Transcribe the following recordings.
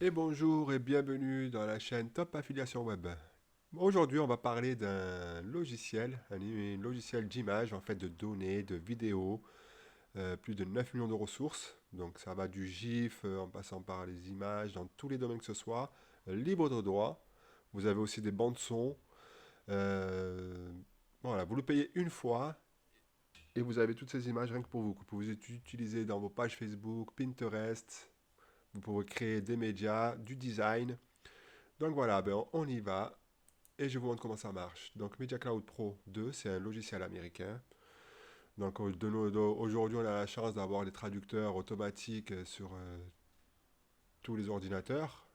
Et bonjour et bienvenue dans la chaîne Top Affiliation Web. Aujourd'hui, on va parler d'un logiciel, un logiciel d'image, en fait de données, de vidéos, plus de 9 millions de ressources. Donc ça va du GIF en passant par les images, dans tous les domaines que ce soit, libre de droit. Vous avez aussi des bandes son. euh, voilà, vous le payez une fois et vous avez toutes ces images rien que pour vous, que vous pouvez utiliser dans vos pages Facebook, Pinterest. Vous pouvez créer des médias, du design. Donc voilà, ben on y va et je vous montre comment ça marche. Donc Media Cloud Pro 2, c'est un logiciel américain. Donc aujourd'hui, on a la chance d'avoir des traducteurs automatiques sur tous les ordinateurs.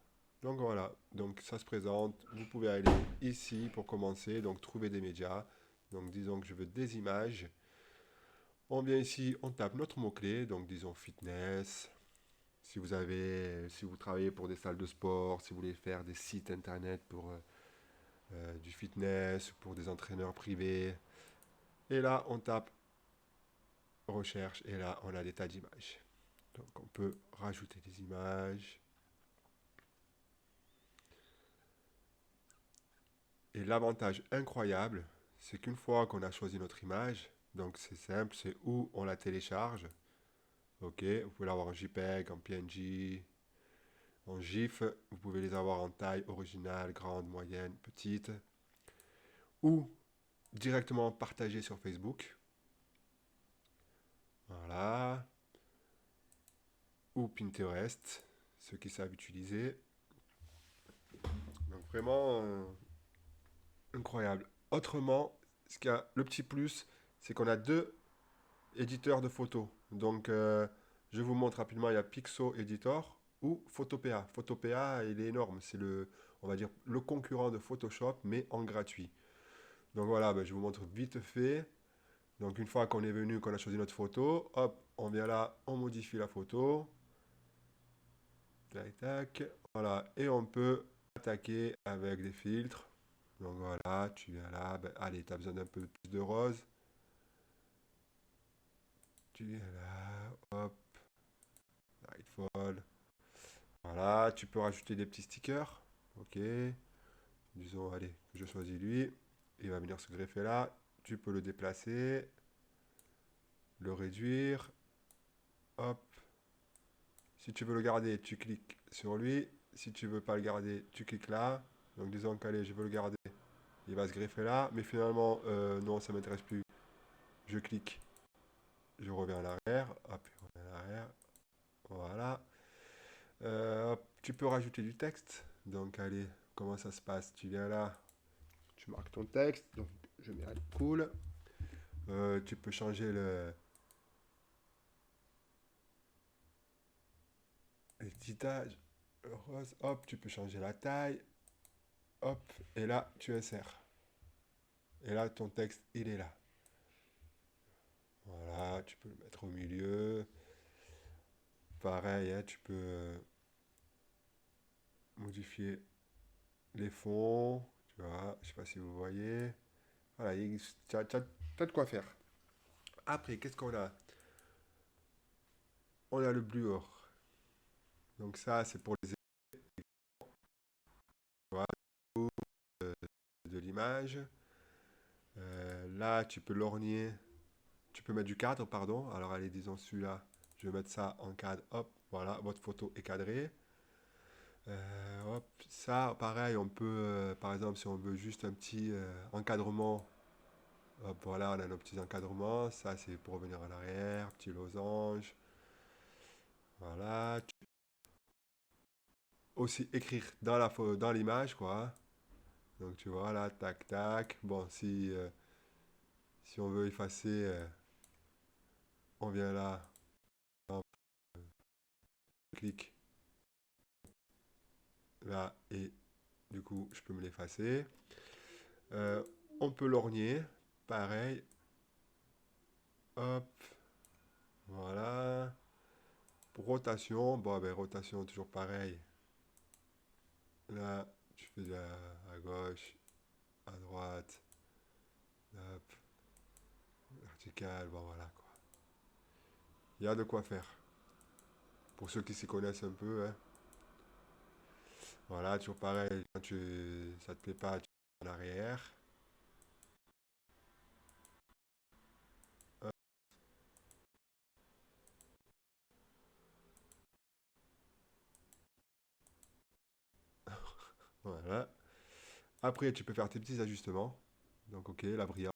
Donc voilà, donc ça se présente. Vous pouvez aller ici pour commencer, donc trouver des médias. Donc disons que je veux des images. On vient ici, on tape notre mot-clé, donc disons fitness. Si vous travaillez pour des salles de sport, si vous voulez faire des sites internet pour du fitness, pour des entraîneurs privés. Et là, on tape recherche et là, on a des tas d'images. Donc, on peut rajouter des images. Et l'avantage incroyable, c'est qu'une fois qu'on a choisi notre image, donc c'est simple, c'est où on la télécharge. Ok, vous pouvez l'avoir en JPEG, en PNG, en GIF. Vous pouvez les avoir en taille originale, grande, moyenne, petite. Ou directement partager sur Facebook. Voilà. Ou Pinterest, ceux qui savent utiliser. Donc vraiment incroyable. Autrement, le petit plus, c'est qu'on a deux éditeurs de photos. Donc je vous montre rapidement, il y a Pixo Editor ou Photopea. Photopea, il est énorme, c'est on va dire, le concurrent de Photoshop, mais en gratuit. Donc voilà, ben, je vous montre vite fait. Donc une fois qu'on est venu, qu'on a choisi notre photo, hop, on vient là, on modifie la photo. Tac, tac. Voilà, et on peut attaquer avec des filtres. Donc voilà, tu viens là, ben, allez, tu as besoin d'un peu plus de rose. Tu viens là, hop, Lightfall. Voilà, tu peux rajouter des petits stickers. Ok, disons, allez, je choisis lui. Il va venir se greffer là. Tu peux le déplacer, le réduire. Hop, si tu veux le garder, tu cliques sur lui. Si tu veux pas le garder, tu cliques là. Donc disons qu'allez, je veux le garder. Il va se greffer là, mais finalement, non, ça m'intéresse plus. Je clique, je reviens à l'arrière, hop, je reviens à l'arrière, voilà. Hop, tu peux rajouter du texte, donc allez, comment ça se passe? Tu viens là, tu marques ton texte, donc je mets cool. Tu peux changer l'étiquetage, rose, hop, tu peux changer la taille, hop, et là, tu insères. Et là, ton texte, il est là. Voilà, tu peux le mettre au milieu. Pareil, hein, tu peux modifier les fonds, tu vois, je sais pas si vous voyez. Voilà, tu as, de quoi faire. Après, qu'est-ce qu'on a? On a le Bluor. Donc ça, c'est pour les étoiles de l'image. Là, tu peux lorgner, tu peux mettre du cadre, pardon. Alors allez, disons celui-là, je vais mettre ça en cadre. Hop, voilà, votre photo est cadrée. Hop, ça, pareil, on peut, par exemple, si on veut juste un petit encadrement. Hop, voilà, on a nos petits encadrements. Ça, c'est pour revenir en arrière. Petit losange. Voilà. Tu peux aussi écrire dans dans l'image, quoi. Donc, tu vois, là, tac, tac. Bon, si on veut effacer, on vient là, on clique là, et du coup, je peux me l'effacer. Euh, on peut lorgner. Pareil. Hop. Voilà. Pour rotation, bon, ben, rotation, toujours pareil. Là, tu fais à gauche, à droite. Hop, vertical, bon voilà quoi. Il y a de quoi faire. Pour ceux qui s'y connaissent un peu, hein. Voilà, toujours pareil, quand ça te plaît pas, tu vas en arrière. Hop, voilà. Après, tu peux faire tes petits ajustements. Donc, ok, la brillance,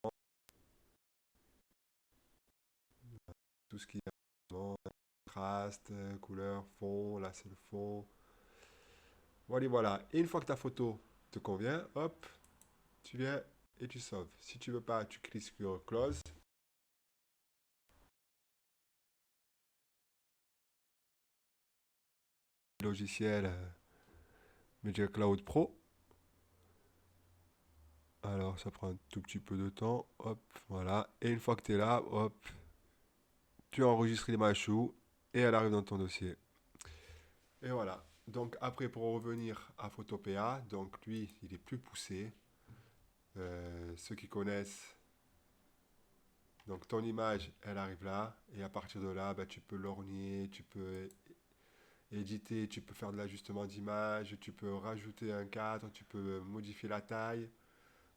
tout ce qui est contraste, couleur, fond, là c'est le fond. Voilà, voilà. Et une fois que ta photo te convient, hop, tu viens et tu sauves. Si tu veux pas, tu cliques sur Close. Logiciel Media Cloud Pro. Alors, ça prend un tout petit peu de temps. Hop, voilà. Et une fois que tu es là, hop, tu enregistres l'image sous et elle arrive dans ton dossier. Et voilà. Donc après, pour revenir à Photopea, donc lui, il est plus poussé. Ceux qui connaissent, donc ton image, elle arrive là. Et à partir de là, bah, tu peux lorgner, tu peux éditer, tu peux faire de l'ajustement d'image, tu peux rajouter un cadre, tu peux modifier la taille.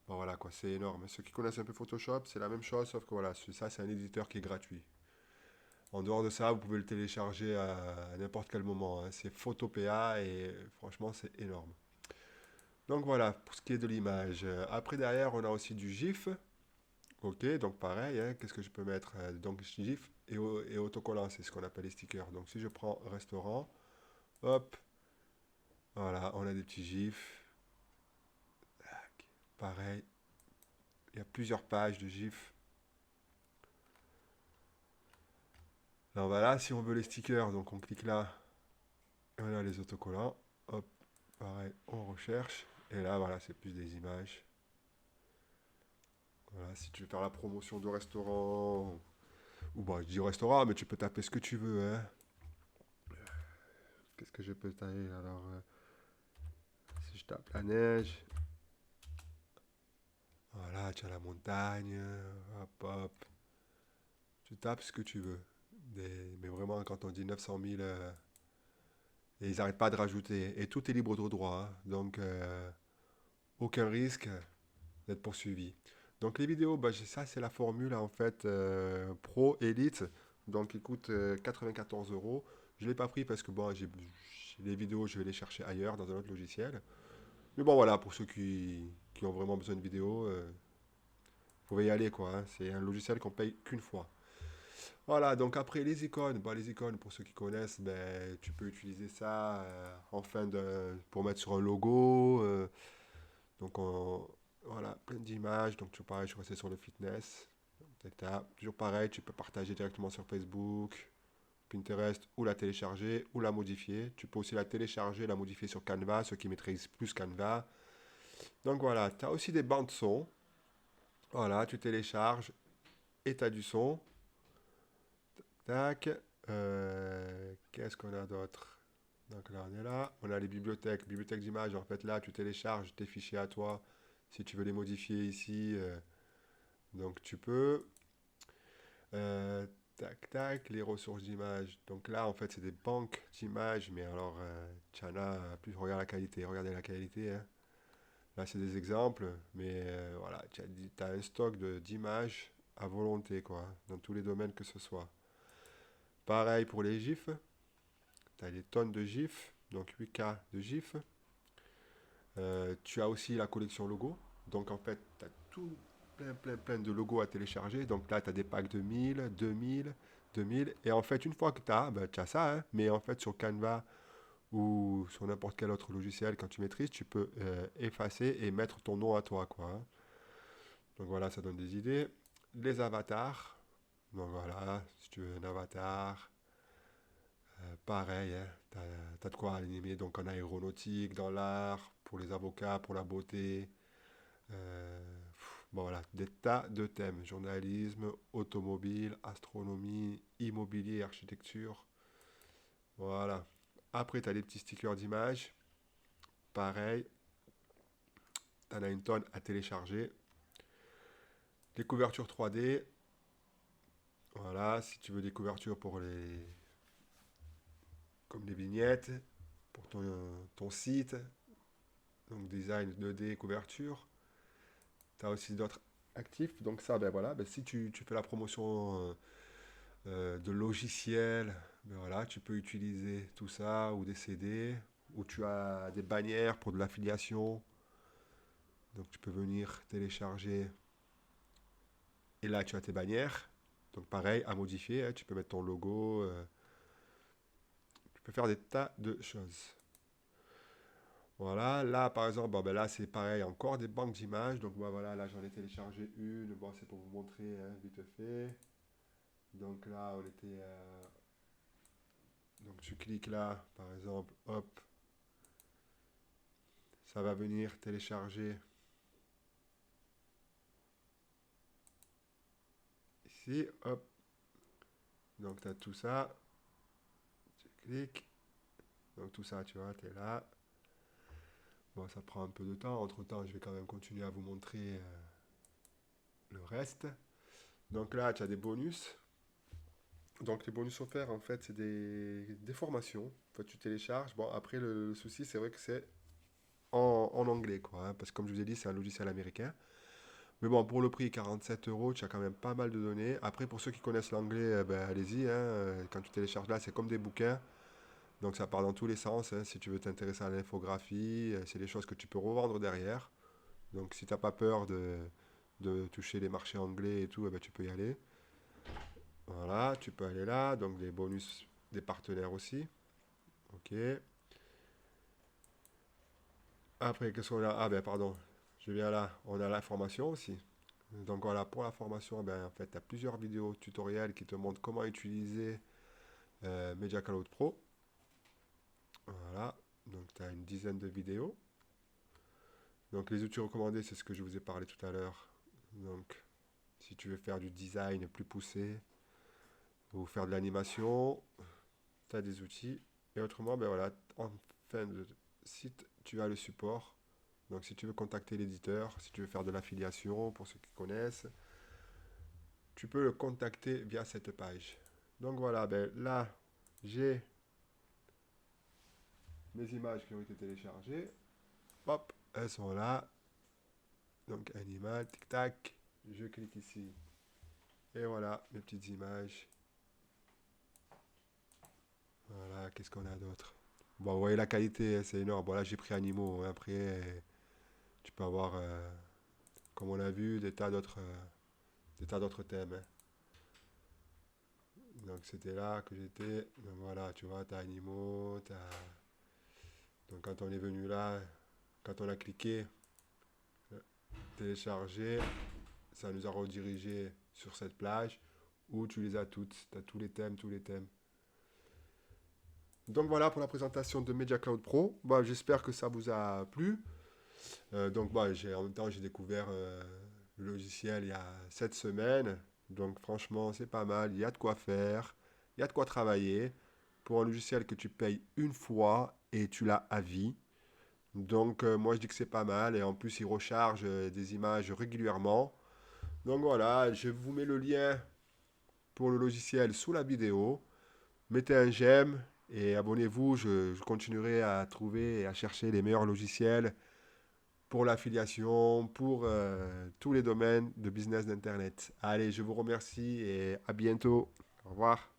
Bon voilà quoi, c'est énorme. Ceux qui connaissent un peu Photoshop, c'est la même chose, sauf que voilà, ça c'est un éditeur qui est gratuit. En dehors de ça, vous pouvez le télécharger à n'importe quel moment, hein. C'est Photopea et franchement, c'est énorme. Donc voilà, pour ce qui est de l'image. Après, derrière, on a aussi du GIF. Ok, donc pareil, hein, qu'est-ce que je peux mettre? Donc GIF et autocollant, c'est ce qu'on appelle les stickers. Donc si je prends restaurant, hop, voilà, on a des petits GIFs. Tac, pareil, il y a plusieurs pages de GIFs. Là, voilà, si on veut les stickers, donc on clique là, et on a les autocollants. Hop, pareil, on recherche. Et là, voilà, c'est plus des images. Voilà, si tu veux faire la promotion de restaurant, ou bon, je dis restaurant, mais tu peux taper ce que tu veux, hein. Qu'est-ce que je peux taper alors si je tape la neige, voilà, tu as la montagne, hop, hop. Tu tapes ce que tu veux. Mais vraiment, quand on dit 900 000, et ils n'arrêtent pas de rajouter. Et tout est libre de droit, hein. Donc, aucun risque d'être poursuivi. Donc, les vidéos, bah, ça, c'est la formule, en fait, Pro Elite. Donc, il coûte 94 euros. Je ne l'ai pas pris parce que, bon, les vidéos, je vais les chercher ailleurs, dans un autre logiciel. Mais bon, voilà, pour ceux qui ont vraiment besoin de vidéos, vous pouvez y aller, quoi, hein. C'est un logiciel qu'on paye qu'une fois. Voilà, donc après les icônes, bah, les icônes, pour ceux qui connaissent, ben, tu peux utiliser ça pour mettre sur un logo. Donc, voilà, plein d'images. Donc, pareil, je suis resté sur le fitness. Toujours pareil, tu peux partager directement sur Facebook, Pinterest, ou la télécharger, ou la modifier. Tu peux aussi la télécharger, la modifier sur Canva, ceux qui maîtrisent plus Canva. Donc voilà, tu as aussi des bandes son. Voilà, tu télécharges et tu as du son. Tac. Qu'est-ce qu'on a d'autre? Donc là, on est là. On a les bibliothèques. Bibliothèque d'images. En fait, là, tu télécharges tes fichiers à toi. Si tu veux les modifier ici, donc tu peux. Euh, tac, tac. Les ressources d'images. Donc là, en fait, c'est des banques d'images. Mais alors, tu en as plus. Regarde la qualité. Regardez la qualité, hein. Là, c'est des exemples. Mais voilà, tu as un stock d'images à volonté, quoi. Dans tous les domaines que ce soit. Pareil pour les GIFs. Tu as des tonnes de GIFs, donc 8K de GIFs. Tu as aussi la collection logo. Donc en fait, tu as tout plein de logos à télécharger. Donc là, tu as des packs de 1000, 2000, 2000. Et en fait, une fois que tu as, ben, tu as ça. Hein. Mais en fait, sur Canva ou sur n'importe quel autre logiciel, quand tu maîtrises, tu peux effacer et mettre ton nom à toi, quoi, hein. Donc voilà, ça donne des idées. Les avatars. Donc voilà, si tu veux un avatar, pareil, hein, t'as de quoi animer donc en aéronautique, dans l'art, pour les avocats, pour la beauté. Bon voilà, des tas de thèmes. Journalisme, automobile, astronomie, immobilier, architecture. Voilà. Après, tu as les petits stickers d'images. Pareil, t'en as une tonne à télécharger. Les couvertures 3D. Voilà, si tu veux des couvertures comme les vignettes, pour ton site. donc design 2D, couverture. Tu as aussi d'autres actifs. Donc ça, ben voilà, ben si tu fais la promotion de logiciels, ben voilà, tu peux utiliser tout ça, ou des CD, ou tu as des bannières pour de l'affiliation. Donc tu peux venir télécharger, et là tu as tes bannières. Donc pareil, à modifier, hein, tu peux mettre ton logo, tu peux faire des tas de choses. Voilà, là par exemple, bon, ben là c'est pareil, encore des banques d'images. Donc moi, voilà, là j'en ai téléchargé une. Bon, c'est pour vous montrer, hein, vite fait. Donc là, on était. Donc tu cliques là, par exemple, hop, ça va venir télécharger ici, hop. Donc tu as tout ça, tu cliques. Donc tout ça, tu vois, tu es là. Bon, ça prend un peu de temps. Entre-temps, je vais quand même continuer à vous montrer le reste. Donc là, tu as des bonus. Donc les bonus offerts, en fait, c'est des formations. En fait, tu télécharges. Bon, après, le souci, c'est vrai que c'est en anglais, quoi, hein, parce que comme je vous ai dit, c'est un logiciel américain. Mais bon, pour le prix 47 euros, tu as quand même pas mal de données. Après, pour ceux qui connaissent l'anglais, ben, allez-y, hein, quand tu télécharges là, c'est comme des bouquins. Donc ça part dans tous les sens, hein. Si tu veux t'intéresser à l'infographie, c'est des choses que tu peux revendre derrière. Donc si t'as pas peur de toucher les marchés anglais et tout, eh ben, tu peux y aller. Voilà, tu peux aller là. Donc des bonus des partenaires aussi. Ok. Après, qu'est-ce qu'on a? Ah ben pardon, je viens là. On a la formation aussi. Donc voilà, pour la formation, ben, en fait, tu as plusieurs vidéos tutoriels qui te montrent comment utiliser Media Cloud Pro. Voilà, donc tu as une dizaine de vidéos. Donc les outils recommandés, c'est ce que je vous ai parlé tout à l'heure. Donc si tu veux faire du design plus poussé ou faire de l'animation, tu as des outils. Et autrement, ben voilà, en fin de site, tu as le support. Donc si tu veux contacter l'éditeur, si tu veux faire de l'affiliation, pour ceux qui connaissent, tu peux le contacter via cette page. Donc voilà, ben là, j'ai mes images qui ont été téléchargées. Hop, elles sont là. Donc animal, tic-tac. Je clique ici. Et voilà, mes petites images. Voilà, qu'est-ce qu'on a d'autre? Bon, vous voyez la qualité, hein, c'est énorme. Bon, là, j'ai pris animaux, hein. Après, tu peux avoir, comme on a vu, des tas d'autres thèmes, hein. Donc, c'était là que j'étais. Donc, voilà, tu vois, t'as animaux, t'as... Donc, quand on est venu là, quand on a cliqué, euh, télécharger, ça nous a redirigé sur cette plage où tu les as toutes. Tu as tous les thèmes, tous les thèmes. Donc voilà pour la présentation de Media Cloud Pro. Bah, j'espère que ça vous a plu. Donc bah, en même temps, j'ai découvert le logiciel il y a 7 semaines. Donc franchement, c'est pas mal. Il y a de quoi faire. Il y a de quoi travailler. Pour un logiciel que tu payes une fois et tu l'as à vie. Donc moi, je dis que c'est pas mal. Et en plus, il recharge des images régulièrement. Donc voilà, je vous mets le lien pour le logiciel sous la vidéo. Mettez un j'aime et abonnez-vous. Je continuerai à trouver et à chercher les meilleurs logiciels pour l'affiliation, pour tous les domaines de business d'Internet. Allez, je vous remercie et à bientôt. Au revoir.